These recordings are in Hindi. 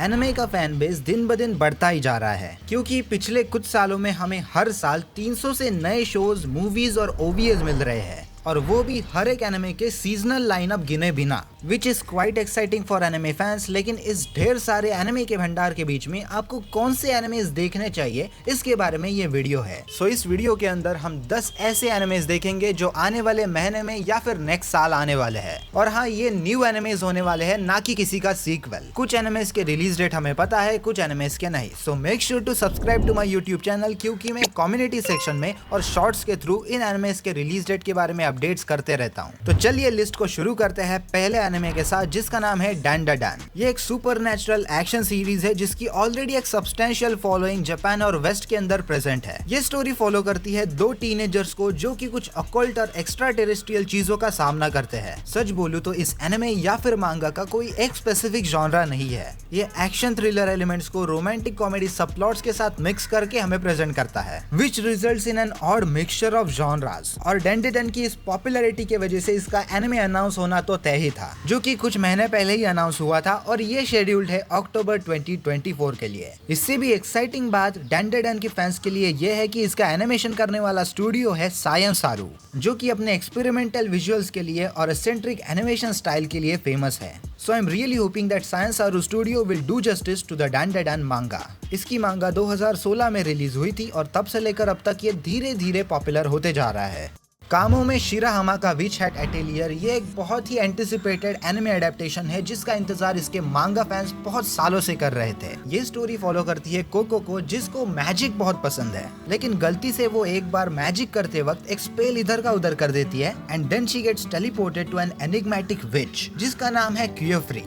एनिमे का फैन बेस दिन ब दिन बढ़ता ही जा रहा है क्योंकि पिछले कुछ सालों में हमें हर साल 300 से नए शोज, मूवीज और ओवीएस मिल रहे हैं और वो भी हर एक एनिमे के सीजनल लाइनअप गिने बिना, which is quite exciting for anime fans. लेकिन इस ढेर सारे एनिमे के भंडार के बीच में आपको कौन से एनिमेस देखने चाहिए, इसके बारे में ये वीडियो है। सो इस वीडियो के अंदर हम 10 ऐसे एनिमेस देखेंगे जो आने वाले महीने में या फिर नेक्स्ट साल आने वाले हैं। और हाँ, ये न्यू एनिमेस होने वाले हैं, ना कि किसी का सीक्वल। कुछ एनिमेस के रिलीज डेट हमें पता है, कुछ एनिमेस के नहीं। So make sure to subscribe to my YouTube channel, क्योंकि मैं कम्युनिटी सेक्शन में और शॉर्ट्स के थ्रू इन एनिमेस के रिलीज डेट के बारे में अपडेट्स करते रहता हूँ। तो चलिए लिस्ट को शुरू करते हैं पहले एनिमे के साथ, जिसका नाम है डैंडाडैन। ये एक सुपरनैचुरल एक्शन सीरीज है जिसकी ऑलरेडी एक सब्सटेंशियल फॉलोइंग जापान और वेस्ट के अंदर प्रेजेंट है। ये स्टोरी फॉलो करती है दो टीनेजर्स को जो कि कुछ ऑकल्ट और एक्स्ट्रा टेरेस्ट्रियल चीजों का सामना करते हैं। सच बोलूं तो इस एनिमे या फिर मांगा का कोई एक स्पेसिफिक जॉनरा नहीं है। ये एक्शन थ्रिलर एलिमेंट्स को रोमांटिक कॉमेडी सबप्लॉट्स के साथ मिक्स करके हमें प्रेजेंट करता है, which results in an odd mixture of genres. और डैंडाडैन की इस पॉपुलैरिटी की वजह से इसका एनिमे अनाउंस होना तो तय ही था, जो कि कुछ महीने पहले ही अनाउंस हुआ था और ये शेड्यूल्ड है अक्टूबर 2024 के लिए। इससे भी एक्साइटिंग बात डैंडाडैन के फैंस के लिए ये है कि इसका एनिमेशन करने वाला स्टूडियो है सायन सारू, जो कि अपने एक्सपेरिमेंटल विजुअल्स के लिए और एसेंट्रिक एनिमेशन स्टाइल के लिए फेमस है। So I'm really hoping that Sayan Saru Studio will do justice to the डैंडाडैन मांगा। इसकी मांगा 2016 में रिलीज हुई थी और तब से लेकर अब तक ये धीरे धीरे पॉपुलर होते जा रहा है। कामो में शिराहामा का विच हैट एटेलियर ये एक बहुत ही एंटिसिपेटेड एनिमे एडेप्टेशन है जिसका इंतजार इसके मांगा फैंस बहुत सालों से कर रहे थे। ये स्टोरी फॉलो करती है कोको को, जिसको मैजिक बहुत पसंद है, लेकिन गलती से वो एक बार मैजिक करते वक्त एक स्पेल इधर का उधर कर देती है and then she gets teleported to an enigmatic witch जिसका नाम है क्यूफ्री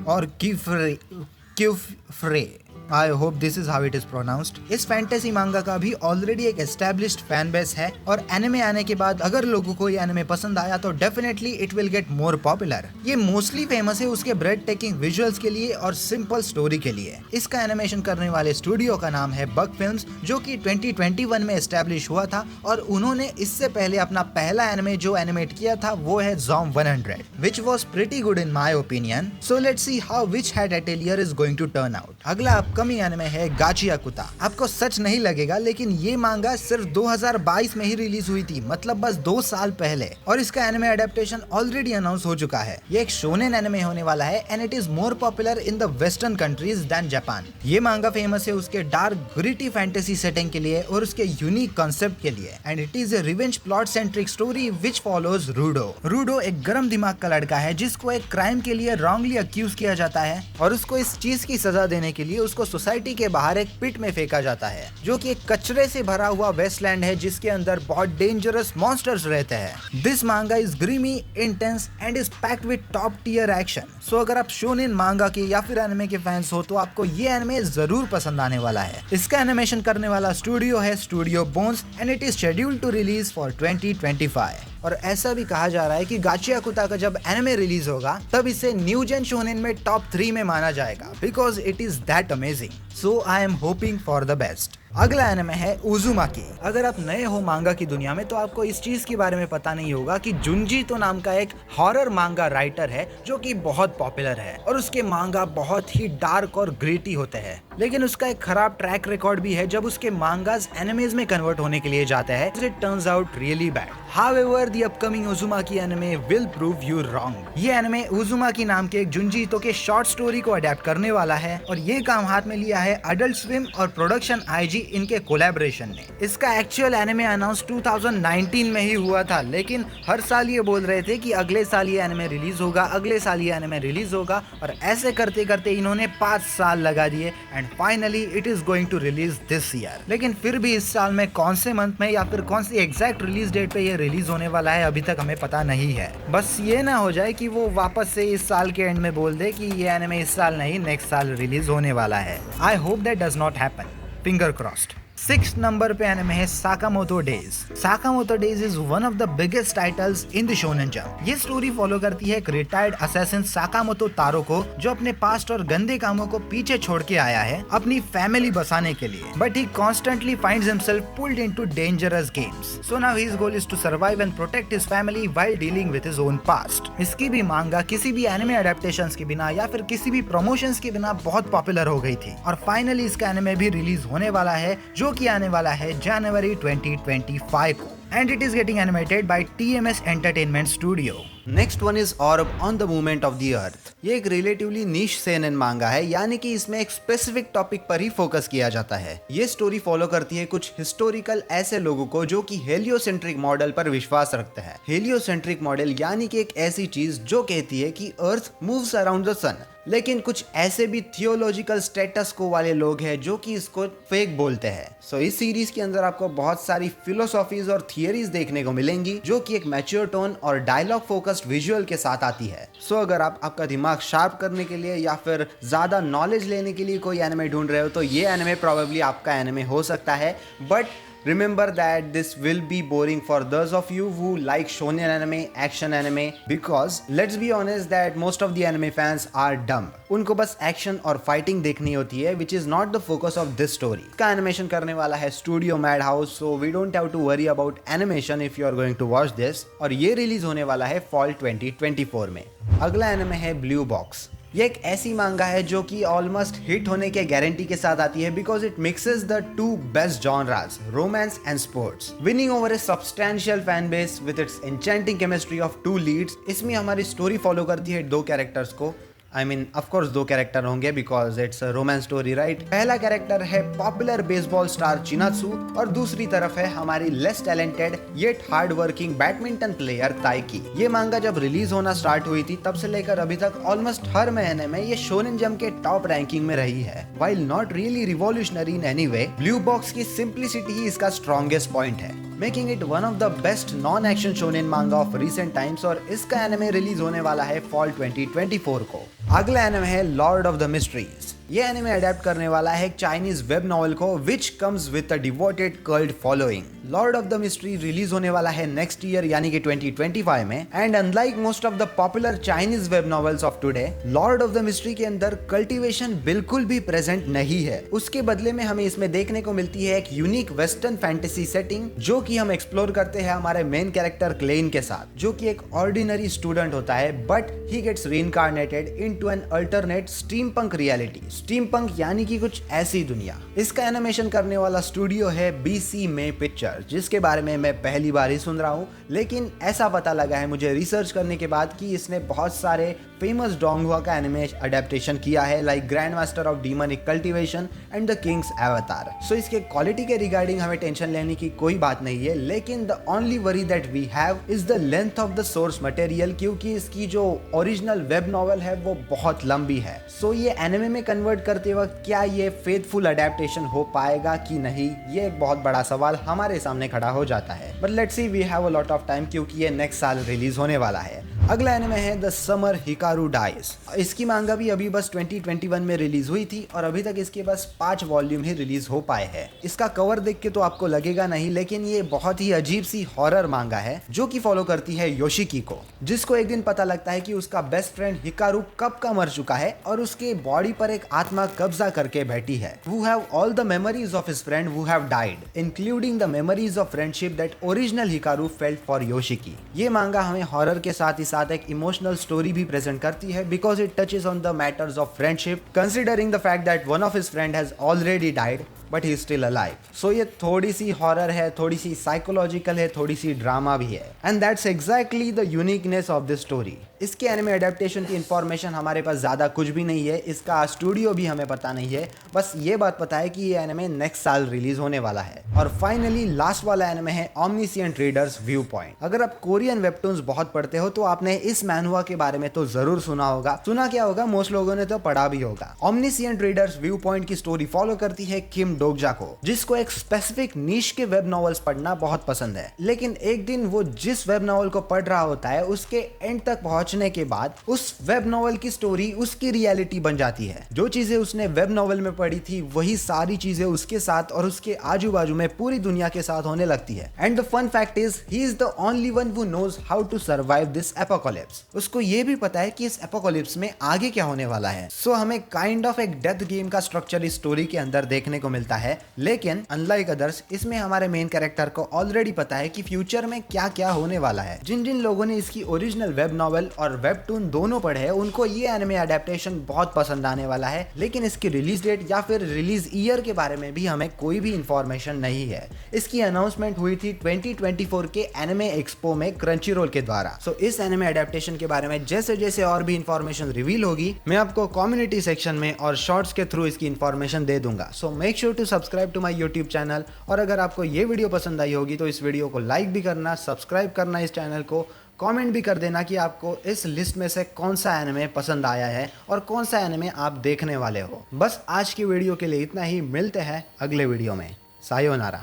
और क्यूफ्रे। I hope this is how it is pronounced। इस फैंटेसी मांगा का भी ऑलरेडी एक एस्टेब्लिश्ड फैन बेस है और एनिमे आने के बाद अगर लोगों को ये एनिमे पसंद आया तो definitely it will get more popular. ये मोस्टली फेमस है उसके ब्रेड टेकिंग विजुअल्स के लिए और सिंपल स्टोरी के लिए। इसका एनिमेशन करने वाले स्टूडियो का नाम है बग फिल्म्स, जो कि 2021 में एस्टेब्लिश हुआ था और उन्होंने इससे पहले अपना पहला एनिमे जो एनिमेट किया था वो है ज़ॉम 100, which was pretty good in my opinion। So let's see how Witch Hat Atelier is going to turn out। अगला अपकमिंग एनिमे है गाचियाकुता। आपको सच नहीं लगेगा लेकिन ये मांगा सिर्फ 2022 में ही रिलीज हुई थी, मतलब बस 2 साल पहले, और इसका एनिमे एडेप्टेशन ऑलरेडी अनाउंस हो चुका है। ये एक शोनेन एनिमे होने वाला है and it is more popular in the western countries than Japan. ये मांगा फेमस है उसके डार्क ग्रिटी फैंटेसी सेटिंग के लिए और उसके यूनिक कॉन्सेप्ट के लिए and it is a revenge plot centric story which follows Rudo. Rudo एक गर्म दिमाग का लड़का है जिसको एक क्राइम के लिए रॉन्गली अक्यूज किया जाता है और उसको इस चीज की सजा देने के लिए उसको सोसाइटी के बाहर एक पिट में फेंका जाता है, जो कि एक कचरे से भरा हुआ वेस्टलैंड है जिसके अंदर बहुत डेंजरस मॉन्स्टर्स रहते हैं। This manga is grimy, intense and is packed with top tier action. So अगर आप शोनेन मांगा के या फिर एनिमे के फैंस हो तो आपको ये एनिमे जरूर पसंद आने वाला है। इसका एनिमेशन करने वाला स्टूडियो है studio Bones and it is scheduled to release for 2025। और ऐसा भी कहा जा रहा है कि गाचियाकुता का जब एनिमे रिलीज होगा तब इसे न्यू जेन शोनेन में टॉप 3 में माना जाएगा, because it is that amazing. So I am hoping for the best. अगला एनिमे है उजुमाकी। अगर आप नए हो मांगा की दुनिया में तो आपको इस चीज के बारे में पता नहीं होगा कि जुंजी तो नाम का एक हॉरर मांगा राइटर है जो कि बहुत पॉपुलर है और उसके मांगा बहुत ही डार्क और ग्रिटी होते हैं, लेकिन उसका एक खराब ट्रैक रिकॉर्ड भी है जब उसके मांगास एनिमेज में कन्वर्ट होने के लिए जाते हैं। It turns out really bad. However, the upcoming Uzumaki anime will prove you wrong। ये एनिमे उजुमाकी नाम के एक जुंजीतो के शॉर्ट स्टोरी को अडेप्ट करने वाला है और ये काम हाथ में लिया है अडल्ट स्विम और प्रोडक्शन आईजी इनके कोलैबोरेशन ने। इसका एक्चुअल एनिमे अनाउंस 2019 में ही हुआ था, लेकिन हर साल ये बोल रहे थे कि अगले साल ये एनिमे रिलीज होगा, अगले साल ये एनिमे रिलीज होगा, और ऐसे करते करते इन्होंने 5 साल लगा दिए and finally it is going to release this year. लेकिन फिर भी इस साल में कौन से मंथ में या फिर कौन सी एग्जैक्ट रिलीज डेट पे ये रिलीज होने वाला है अभी तक हमें पता नहीं है। बस ये ना हो जाए कि वो वापस से इस साल के एंड में बोल दे कि ये एनिमे इस साल नहीं नेक्स्ट साल रिलीज होने वाला है। I hope that does not happen, finger crossed. 6 number पे एनिमे है Sakamoto Days. Sakamoto Days is one of the biggest titles in the Shonen Jump. ये स्टोरी फॉलो करती है एक रिटायर्ड असैसिन साकामोतो तारो को, जो अपने पास्ट और गंदे कामों को पीछे छोड़ के आया है अपनी फैमिली बसाने के लिए, but he constantly finds himself pulled into dangerous games. So now his goal is to survive and protect his family while dealing with his own past. इसकी भी मांगा किसी भी एनिमे एडेप्टेशंस के बिना या फिर किसी भी प्रमोशंस के बिना बहुत पॉपुलर हो गई थी, और फाइनली इसका एनिमे भी रिलीज होने वाला है, जो कि आने वाला है जनवरी 2025 को, and it is getting animated by TMS Entertainment Studio. Next one is ऑर्ब on the movement of the earth. ये एक रिलेटिवली नीश सेनन मांगा है, यानी कि इसमें एक स्पेसिफिक टॉपिक पर ही फोकस किया जाता है। ये स्टोरी फॉलो करती है कुछ हिस्टोरिकल ऐसे लोगों को जो कि हेलियोसेंट्रिक मॉडल पर विश्वास रखते हैं। हेलियोसेंट्रिक मॉडल यानी कि एक ऐसी चीज जो कहती है कि अर्थ मूव्स अराउंड द सन, लेकिन कुछ ऐसे भी थियोलॉजिकल स्टेटस को वाले लोग हैं जो कि इसको फेक बोलते हैं। सो इस सीरीज के अंदर आपको बहुत सारी फिलोसॉफीज और थियरीज देखने को मिलेंगी जो कि एक मैच्योर टोन और डायलॉग फोकस्ड विजुअल के साथ आती है। सो अगर आप आपका दिमाग शार्प करने के लिए या फिर ज्यादा नॉलेज लेने के लिए कोई एनिमे ढूंढ रहे हो तो ये एनिमे प्रोबेबली आपका एनिमे हो सकता है, but remember that this will be boring for those of you who like shonen anime, action anime, because let's be honest that most of the anime fans are dumb. उनको बस एक्शन और फाइटिंग देखनी होती है, which is not the focus of this story. इसका एनिमेशन करने वाला है studio मैडहाउस, so we don't have to worry about animation if you are going to watch this. और ये रिलीज होने वाला है फॉल 2024 में। अगला एनिमे है ब्लू बॉक्स। ये एक ऐसी मांगा है जो कि ऑलमोस्ट हिट होने के गारंटी के साथ आती है, because it mixes the two best genres, romance and sports, winning over a substantial fan base with its enchanting chemistry of two leads. इसमें हमारी स्टोरी फॉलो करती है दो कैरेक्टर्स को, I mean, of course दो कैरेक्टर होंगे because it's romance story, right. पहला कैरेक्टर है पॉपुलर बेसबॉल स्टार चिनात्सु और दूसरी तरफ है हमारी less talented yet hard working badminton player Taiki. ये मांगा जब रिलीज होना स्टार्ट हुई थी तब से लेकर अभी तक ऑलमोस्ट हर महीने में ये शोनेन जंप के टॉप रैंकिंग में रही है। While not really revolutionary in any way, blue box की सिंप्लिसिटी ही इसका स्ट्रॉन्गेस्ट पॉइंट है, making it one of the best non action shonen मांगा ऑफ रिसेंट टाइम्स, और इसका एनिमे रिलीज होने वाला है फॉल 2024 को। अगला एनिमे है लॉर्ड ऑफ द मिस्ट्रीज। ये एनिमे अडेप्ट करने वाला है एक चाइनीज वेब नॉवेल को which comes with a devoted cult following. Lord of the mystery release होने वाला है नेक्स्ट ईयर यानी कि 2025 में, and unlike most of the popular Chinese web novels of today, Lord of the mystery के अंदर कल्टीवेशन बिल्कुल भी प्रेजेंट नहीं है। उसके बदले में हमें इसमें देखने को मिलती है एक यूनिक वेस्टर्न फैंटेसी सेटिंग जो कि हम एक्सप्लोर करते हैं हमारे मेन कैरेक्टर क्लेन के साथ, जो कि एक ऑर्डिनरी स्टूडेंट होता है but he gets reincarnated into an alternate steampunk reality. Steampunk यानी कि कुछ ऐसी दुनिया। इसका एनिमेशन करने वाला स्टूडियो है BC में पिक्चर, जिसके बारे में मैं पहली बार ही सुन रहा हूँ, लेकिन ऐसा पता लगा है मुझे रिसर्च करने के बाद कि इसने बहुत सारे फेमस डोंगहुआ का एनिमे अडेप्टेशन किया है, like grand master of demonic cultivation and the king's avatar. So इसके क्वालिटी के रिगार्डिंग हमें टेंशन लेने की कोई बात नहीं है, लेकिन the only worry that we have is the length of the source material, क्योंकि इसकी जो ओरिजिनल वेब नॉवेल है वो बहुत लंबी है। सो ये एनिमे में कन्वर्ट करते वक्त क्या ये फेथफुल अडेप्टेशन हो पाएगा कि नहीं, ये एक बहुत बड़ा सवाल हमारे सामने खड़ा हो जाता है। But let's see, we have a lot of time, क्योंकि ये नेक्स्ट साल रिलीज होने वाला है। अगला एनिमे है द समर हिकारू डाइज। इसकी मांगा भी अभी बस 2021 में रिलीज हुई थी और अभी तक इसके बस 5 वॉल्यूम ही रिलीज हो पाए हैं। इसका कवर देख के तो आपको लगेगा नहीं, लेकिन ये बहुत ही अजीब सी हॉरर मांगा है जो कि फॉलो करती है योशिकी को, जिसको एक दिन पता लगता है कि उसका बेस्ट फ्रेंड हिकारू कब का मर चुका है और उसके बॉडी पर एक आत्मा कब्जा करके बैठी है। Who have all the memories of his friend who have died, including the memories of friendship that original Hikaru felt for Yoshiki. ये मांगा हमें हॉरर के साथ ही साथ एक इमोशनल स्टोरी भी प्रेजेंट करती है, because it touches on the matters of friendship, considering the fact that one of his friend has already died but he is still alive. So ये थोड़ी सी हॉरर है, थोड़ी सी साइकोलॉजिकल है, थोड़ी सी ड्रामा भी है, and that's exactly the uniqueness of this story. इसके एनिमे अडेप्टेशन की इंफॉर्मेशन हमारे पास ज्यादा कुछ भी नहीं है, इसका स्टूडियो भी हमें पता नहीं है, बस ये बात पता है कि ये एनिमे नेक्स्ट साल रिलीज होने वाला है। और फाइनली लास्ट वाला एनिमे है ओमनिसिएंट रीडर्स व्यू पॉइंट। अगर आप कोरियन वेबटून्स बहुत पढ़ते हो तो आपने इस मैनहुआ के बारे में तो जरूर सुना होगा। सुना क्या होगा, मोस्ट लोगों ने तो पढ़ा भी होगा। ओमनिसिएंट रीडर्स व्यू पॉइंट की स्टोरी फॉलो करती है किम डोगजा को, जिसको एक स्पेसिफिक नीश के वेब नॉवेल्स पढ़ना बहुत पसंद है। लेकिन एक दिन वो जिस वेब नॉवल को पढ़ रहा होता है, उसके एंड तक पहुंचने के बाद उस वेब नॉवल की स्टोरी उसकी रियलिटी बन जाती है। जो चीजें उसने वेब नॉवल में पढ़ी थी वही सारी चीजें उसके साथ और उसके आजू बाजू में पूरी दुनिया के साथ होने लगती है। And the fun fact is he is the only one who knows how to survive this apocalypse. उसको ये भी पता है कि इस एपोकलिप्स में आगे क्या होने वाला है। सो हमें काइंड ऑफ एक डेथ गेम का स्ट्रक्चर इस स्टोरी के अंदर देखने को मिलता है। लेकिन अनलाइक अदर्स, इसमें हमारे मेन कैरेक्टर को ऑलरेडी पता है कि फ्यूचर में क्या क्या होने वाला है। जिन जिन लोगों ने इसकी ओरिजिनल वेब नॉवेल और वेबटून दोनों पढ़े हैं, उनको ये एनिमे अडेप्टेशन बहुत पसंद आने वाला है। लेकिन इसकी रिलीज डेट या फिर रिलीज ईयर के बारे में भी हमें कोई भी इंफॉर्मेशन नहीं है। इसकी अनाउंसमेंट हुई थी 2024 के एनिमे एक्सपो में क्रंचीरोल के द्वारा। सो इस एनिमे अडेप्टेशन के बारे में जैसे जैसे और भी इंफॉर्मेशन रिवील होगी, मैं आपको कम्युनिटी सेक्शन में और शॉर्ट्स के थ्रू इसकी इंफॉर्मेशन दे दूंगा। So make sure to subscribe to my YouTube channel. और अगर आपको ये वीडियो पसंद आई होगी तो इस वीडियो को लाइक भी करना, सब्सक्राइब करना इस चैनल को, कमेंट भी कर देना कि आपको इस लिस्ट में से कौन सा एनिमे पसंद आया है और कौन सा एनिमे आप देखने वाले हो। बस आज की वीडियो के लिए इतना ही। मिलते हैं अगले वीडियो में। सायोनारा।